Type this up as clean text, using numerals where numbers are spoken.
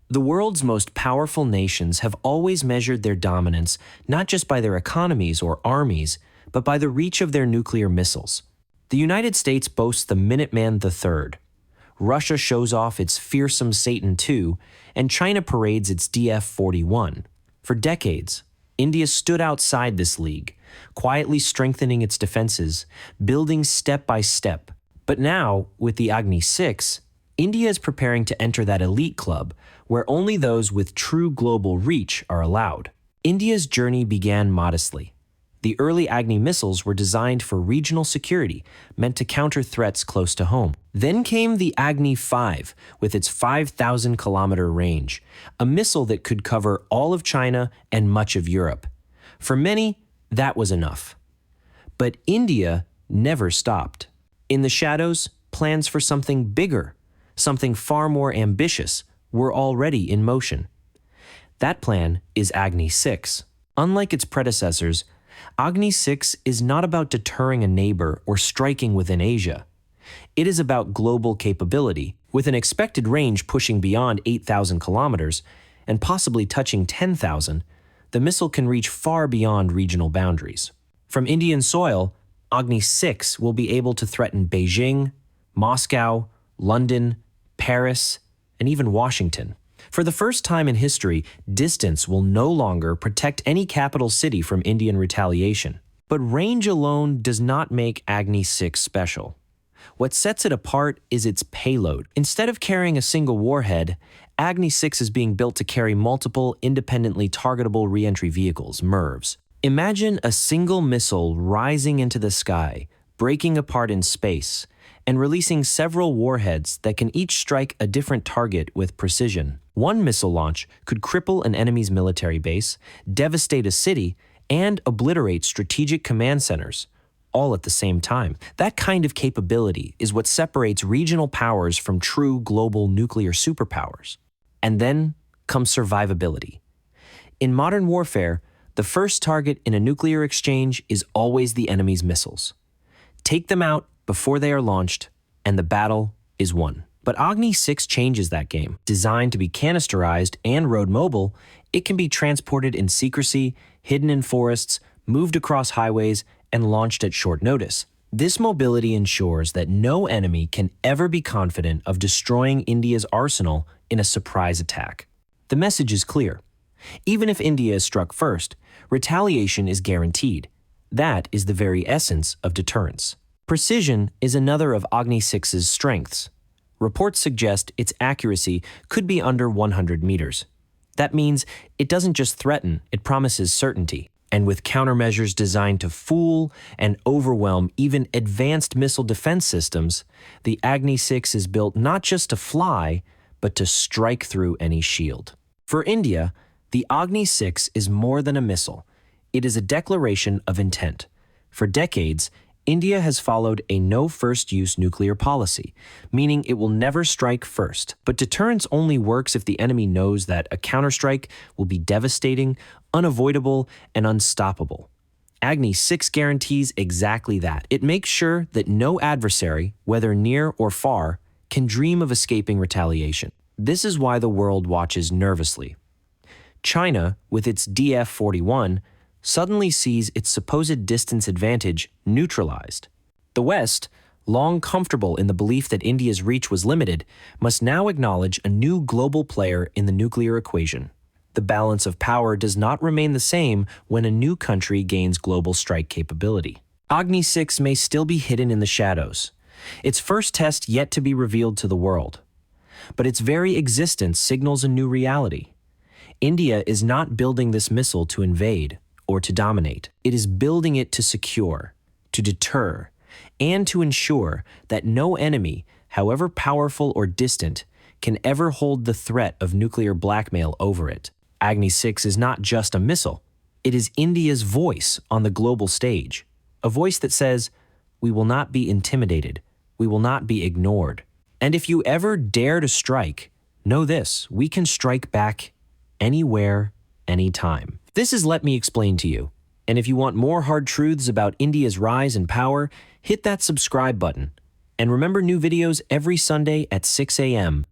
The world's most powerful nations have always measured their dominance not just by their economies or armies, but by the reach of their nuclear missiles. The United States boasts the Minuteman III. Russia shows off its fearsome Satan II, and China parades its DF-41. For decades, India stood outside this league, quietly strengthening its defenses, building step by step. But now, with the Agni 6, India is preparing to enter that elite club where only those with true global reach are allowed. India's journey began modestly. The early Agni missiles were designed for regional security, meant to counter threats close to home. Then came the Agni 5 with its 5,000-kilometer range, a missile that could cover all of China and much of Europe. For many, that was enough. But India never stopped. In the shadows, plans for something bigger, something far more ambitious, were already in motion. That plan is Agni 6. Unlike its predecessors, Agni 6 is not about deterring a neighbor or striking within Asia. It is about global capability, with an expected range pushing beyond 8,000 kilometers and possibly touching 10,000. The missile can reach far beyond regional boundaries. From Indian soil, Agni 6 will be able to threaten Beijing, Moscow, London, Paris, and even Washington. For the first time in history, distance will no longer protect any capital city from Indian retaliation. But range alone does not make Agni 6 special. What sets it apart is its payload. Instead of carrying a single warhead, Agni 6 is being built to carry multiple independently targetable reentry vehicles, MIRVs. Imagine a single missile rising into the sky, breaking apart in space, and releasing several warheads that can each strike a different target with precision. One missile launch could cripple an enemy's military base, devastate a city, and obliterate strategic command centers, all at the same time. That kind of capability is what separates regional powers from true global nuclear superpowers. And then comes survivability. In modern warfare, the first target in a nuclear exchange is always the enemy's missiles. Take them out before they are launched, and the battle is won. But Agni 6 changes that game. Designed to be canisterized and road mobile, it can be transported in secrecy, hidden in forests, moved across highways, and launched at short notice. This mobility ensures that no enemy can ever be confident of destroying India's arsenal in a surprise attack. The message is clear. Even if India is struck first, retaliation is guaranteed. That is the very essence of deterrence. Precision is another of Agni 6's strengths. Reports suggest its accuracy could be under 100 meters. That means it doesn't just threaten, it promises certainty. And with countermeasures designed to fool and overwhelm even advanced missile defense systems, the Agni 6 is built not just to fly, but to strike through any shield. For India, the Agni 6 is more than a missile. It is a declaration of intent. For decades, India has followed a no-first-use nuclear policy, meaning it will never strike first. But deterrence only works if the enemy knows that a counterstrike will be devastating, unavoidable, and unstoppable. Agni 6 guarantees exactly that. It makes sure that no adversary, whether near or far, can dream of escaping retaliation. This is why the world watches nervously. China, with its DF-41, suddenly sees its supposed distance advantage neutralized. The West, long comfortable in the belief that India's reach was limited, must now acknowledge a new global player in the nuclear equation. The balance of power does not remain the same when a new country gains global strike capability. Agni 6 may still be hidden in the shadows, its first test yet to be revealed to the world. But its very existence signals a new reality. India is not building this missile to invade or to dominate. It is building it to secure, to deter, and to ensure that no enemy, however powerful or distant, can ever hold the threat of nuclear blackmail over it. Agni 6 is not just a missile. It is India's voice on the global stage, a voice that says, "We will not be intimidated. We will not be ignored. And if you ever dare to strike, know this, we can strike back anywhere, anytime." This is Let Me Explain to You. And if you want more hard truths about India's rise and power, hit that subscribe button. And remember new videos every Sunday at 6 a.m.